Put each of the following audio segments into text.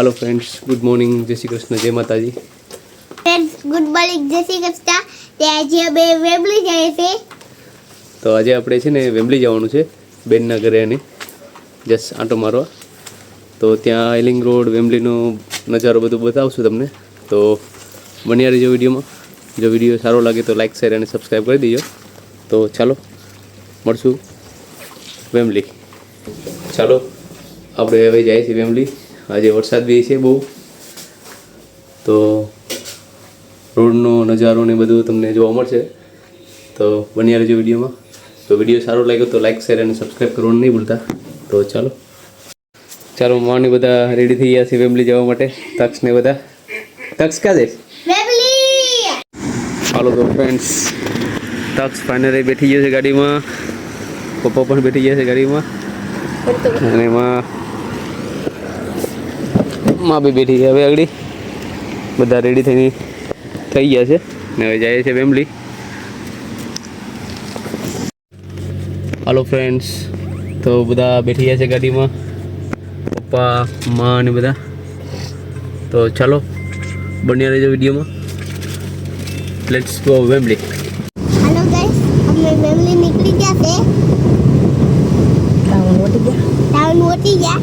Hello friends, good morning, जय श्री कृष्ण, जय माताजी। फ्रेंड्स गुड मॉर्निंग, जय श्री कृष्ण। તે આજે અમે વેમ્બલી જાય છે. તો આજે આપણે છે ને વેમ્બલી જવાનું છે બેનના ઘરે અને જસ્ટ આંટો મારવા. તો ત્યાં આઈલિંગ રોડ વેમ્બલીનો નજારો બધું બતાવશું તમને. તો બન્યા રહેજો વિડીયોમાં. જો વિડીયો સારો લાગે તો લાઈક શેર અને સબસ્ક્રાઈબ કરી દેજો. તો ચાલો મળશું વેમ્બલી. ચાલો આપણે હવે જાય છે વેમ્બલી. આજે વરસાદ બી છે બહુ, તો રોડનો નજારો ને બધું તમને જોવા મળશે. તો બન્યા રહેજો વિડીયોમાં. તો વિડીયો સારો લાગ્યો તો લાઈક શેર અને સબસ્ક્રાઈબ કરવાનું નહીં ભૂલતા. તો ચાલો માની બધા રેડી થઈ ગયા છે વેમ્બલી જવા માટે. તક્ષ ને બધા. તક્ષ ક્યાં જઈશ? વેમ્બલી. હાલો તો ફ્રેન્ડ્સ, તક્ષ ફાઇનલી બેઠી ગયો છે ગાડીમાં. પપ્પા પણ બેઠી ગયા છે ગાડીમાં અને માં બી બેઠી છે. હવે આગળ બધા રેડી થઈ ગયા છે ને હવે જાય છે વેમ્બલી. હાલો ફ્રેન્ડ્સ, તો બધા બેઠી ગયા છે ગાડીમાં, પપ્પા માં અને બધા. તો ચાલો બન્યા રહેજો વિડીયોમાં. Let's go Wembley. Hello guys, અમે વેમ્બલી નીકળી ગયા છે. ટાઉન વટી ગયા.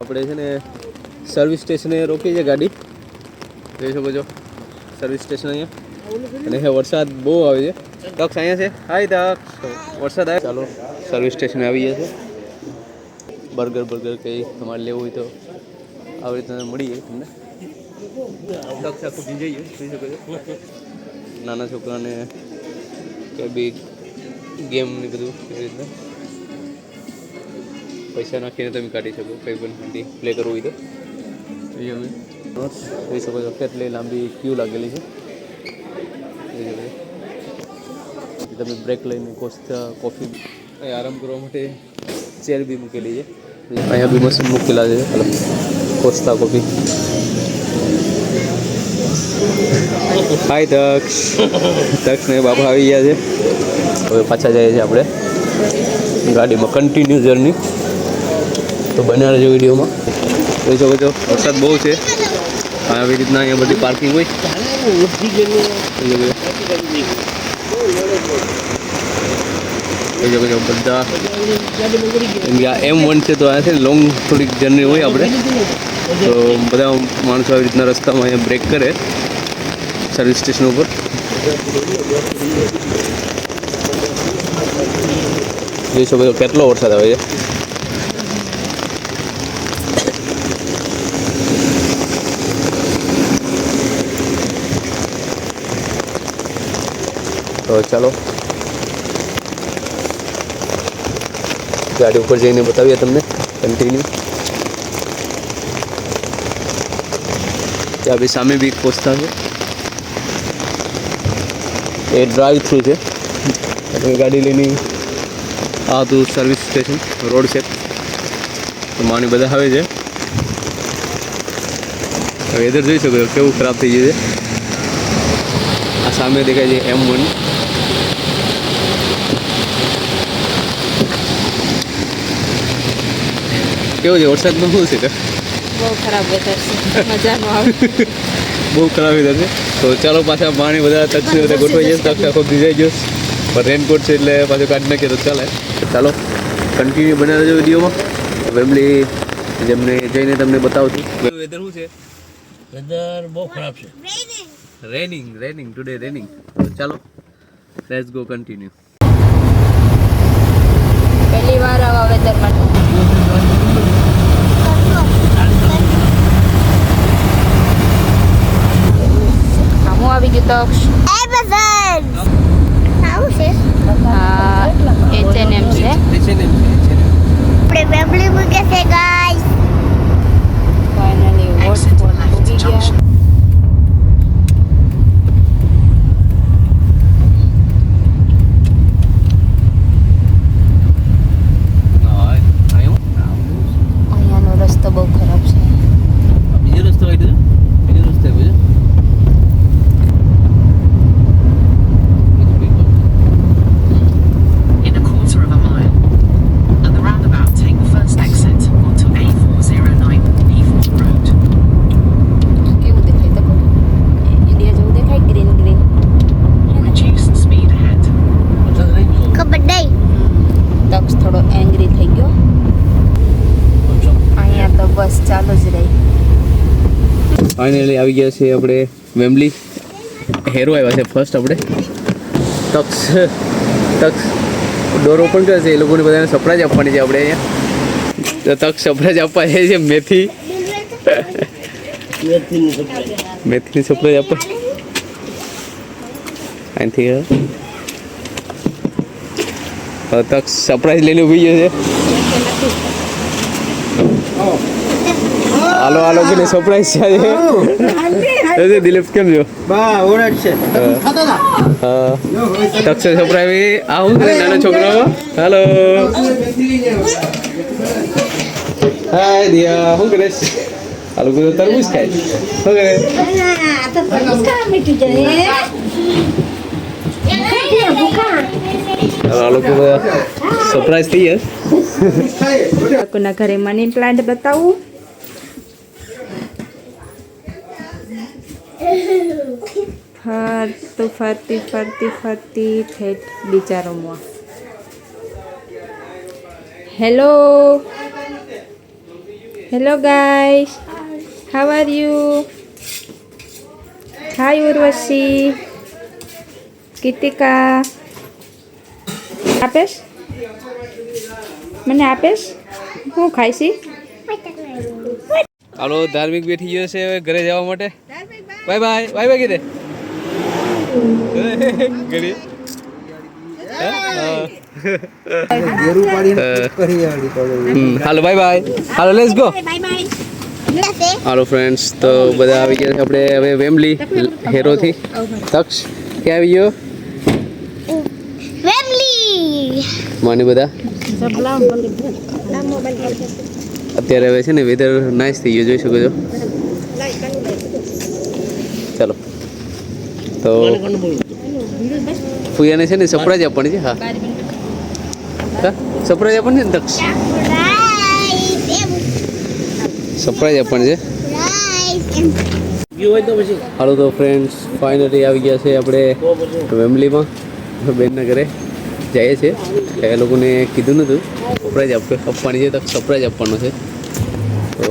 આપણે છે ને સર્વિસ સ્ટેશને રોકી છે ગાડી. જોઈ શકો છો સર્વિસ સ્ટેશન અહીંયા. અને હવે વરસાદ બહુ આવે છે. તક્ષ અહીંયા છે. હાય તક્ષ, વરસાદ આવે. ચાલો સર્વિસ સ્ટેશને આવી ગયા છે. બર્ગર કંઈ તમારે લેવું હોય તો આવી રીતના મળી જાય તમને. તક્ષ આખું ભીંજાઈ ગયું, જોઈ શકો છો. નાના છોકરાને કંઈ બી ગેમ ને બધું એવી રીતના પૈસા નાખીને તમે કાઢી શકો. કંઈ પણ પ્લે કરવું હોય તો અમે જોઈ શકો છો. કેટલી લાંબી ક્યુ લાગેલી છે. તમે બ્રેક લઈને કોફી આરામ કરવા માટે ચેર બી મૂકેલી છે. અહીંયા બી મશીન મૂકેલા છે. કોસ્તા કોફી. હાય તક્ષ ને બાપા આવી ગયા છે. હવે પાછા જઈએ છીએ આપણે ગાડીમાં. Continue journey. તો બન્યા રહેજો વિડીયોમાં. જોઈ શકો છો વરસાદ બહુ છે. આવી રીતના અહીંયા બધી પાર્કિંગ હોય. બધા M1 છે તો આ છે લોંગ થોડીક જર્ની હોય આપણે. તો બધા માણસો આવી રીતના રસ્તામાં અહીંયા બ્રેક કરે સર્વિસ સ્ટેશન ઉપર. જોઈ શકો છો કેટલો વરસાદ આવે છે. તો ચાલો ગાડી ઉપર જઈને બતાવીએ તમને કન્ટિન્યુ. ત્યાં બી સામે બી કોસ્તા છે. એ ડ્રાઈવ થ્રુ છે. ગાડી લઈને આ હતું સર્વિસ સ્ટેશન રોડ છે. તો માની બધા આવે છે. વેધર જોઈ શકો છો કેવું ખરાબ થઈ ગયું છે. આ સામે દેખાય છે M1. કેવું છે વરસાદમાં? શું છે? બહુ ખરાબ વેધર છે, મજા ન આવે. બહુ ખરાબ વેધર છે. તો ચાલો પાછા પાણી બધા તક્ષને બધા ગોઠવાઈ જશે. તક્ષ આખો ભીજાઈ ગયો પણ રેનકોટ છે એટલે પાછું કાઢી નાખીએ તો ચાલે. ચાલો કન્ટિન્યુ બનાવી દેજો વિડીયોમાં. વેમ્બલી જેમને જઈને તમને બતાવું છું. વેધર શું છે? વેધર બહુ ખરાબ છે. Raining today raining. તો ચાલો લેટ્સ ગો કન્ટિન્યુ. પહેલી વાર આવા વેધરમાં હું આવી ગયું તક્ષ. આવું છે. H&M છે. આપણે વેમ્બલી મૂકે છે ગાઈસ. ફાઇનલી વોટરફોલ ઉગી ગયા. તક્ષ થોડો એંગ્રી થઈ ગયો. અહીંયા તો બસ ચાલુ જ રહી. ફાઇનલી આવી ગયા છે આપણે વેમ્બલી. હેરો આવ્યા છે ફર્સ્ટ આપણે. તક્ષ ડોર ઓપન કરે છે. એ લોકોને બધાને સરપ્રાઈઝ આપવાની છે આપણે અહીંયા. તો તક્ષ સરપ્રાઈઝ આપવા જાય છે મેથી. મેથીની સરપ્રાઈઝ આપવા અહીંથી તક્ષ સરપ્રાઈઝ લઈને ઊભી ગયો છે. હાલો હાલો કે સરપ્રાઈઝ છે. દિલીપ કેમ છો? તક્ષ સરપ્રાઈઝ આવું કરે નાના છોકરાઓ. હાલો હાય દિયા શું કરે? આ લોકો તો તરબૂચ ખાય. શું કરે? આ લોકો સરપ્રાઈઝ થઈ ગયા. લોકોના ઘરે મની પ્લાન્ટ બતાવું. ફરતી ઠેઠ બીજા રૂમમાં. Hello guys, how are you? Hi Urvashi, Kirtika. આપેશ? મને આપેશ? હું ખાઈશી? હાલો ધાર્મિક બેઠી ગયો છે હવે ઘરે જવા માટે. બાય બાય બાય બાય કીધે ઘરે. હાલો બાય બાય. હાલો લેટ્સ ગો. હાલો ફ્રેન્ડ્સ, તો બધા આવી ગયા છે આપણે હવે વેમ્બલી હેરોથી. તક્ષ ક્યાં આવી ગયો? વેમ્બલી માની બધા અત્યારે હવે છે ને વેધર નાઇસ થઈ ગયું, જોઈ શકો છો. ચાલો તો ફુયાને છે ને સરપ્રાઈઝ આપવાની છે. હા સરપ્રાઈઝ આપવાની છે ને તક્ષ? સરપ્રાઈઝ આપવાની છે. હાલો તો ફ્રેન્ડ્સ ફાઇનલી આવી ગયા છે આપણે વેમ્બલીમાં. બેનના ઘરે જઈએ છીએ. એ લોકોને કીધું નહોતું સરપ્રાઈઝ આપવાની છે, તો સરપ્રાઈઝ આપવાનો છે. તો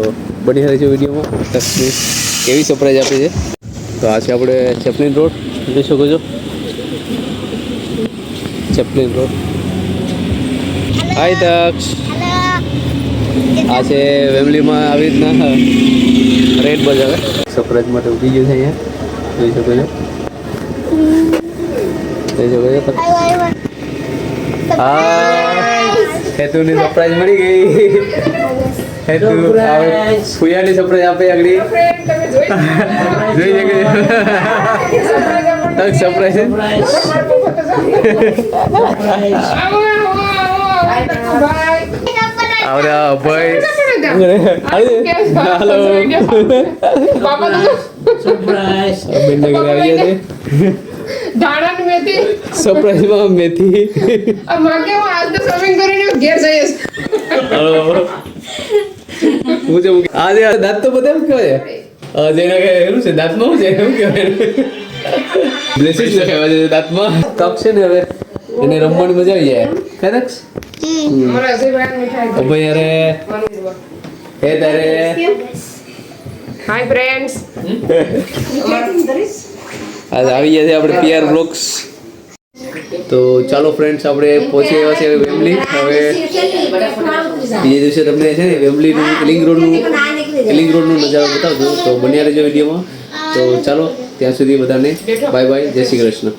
બની રહી છે વિડીયોમાં તક્ષની કેવી સરપ્રાઈઝ આપી છે. તો આ છે આપણે ચેપલિન રોડ, જોઈ શકો છો. Chaplin road. હાય તક્ષ. આ છે વેમ્બલીમાં આવી રીતના રેડ બજાર સરપ્રાઈઝ માટે ઊભી ગયો છે અહીંયા, જોઈ શકો છો. જોઈ શકો છો. હા હેતુની સરપ્રાઈઝ મળી ગઈ. હેતુ ફુયાની સરપ્રાઈઝ આપે આગળ જોઈ શકે. તક સરપ્રાઈઝ આવરા ભાઈ. હાલો બેનના ઘરે આવી ગયા છે. દાણા મેથી સરપ્રાઈઝમાં મેથી. માગે હું આજ તો શોપિંગ કરીને ઘેર જઈશ. આજે દાંત તો બધા એમ કહેવાય. જેના કે એવું છે દાંતમાં શું છે એવું કહેવાય. બ્લેસિસ લખાવ્યા છે દાંતમાં. તક છે ને હવે એને રમવાની મજા આવી જાય. કદાચ મારા હસબન્ડ મીઠાઈ ભાઈ અરે હે તારે હાય ફ્રેન્ડ્સ. આજ આવી ગયા છે આપણે પીઆર બ્લોગ્સ. તો ચાલો ફ્રેન્ડ્સ આપણે પહોંચી આવ્યા છે વેમ્બલી. હવે બીજે દિવસે તમને છે ને વેમ્બલીનું એલિંગ રોડનું નજારો બતાવજો. તો બન્યા રહેજો વિડીયોમાં. તો ચાલો ત્યાં સુધી બધાને બાય બાય, જય શ્રી કૃષ્ણ.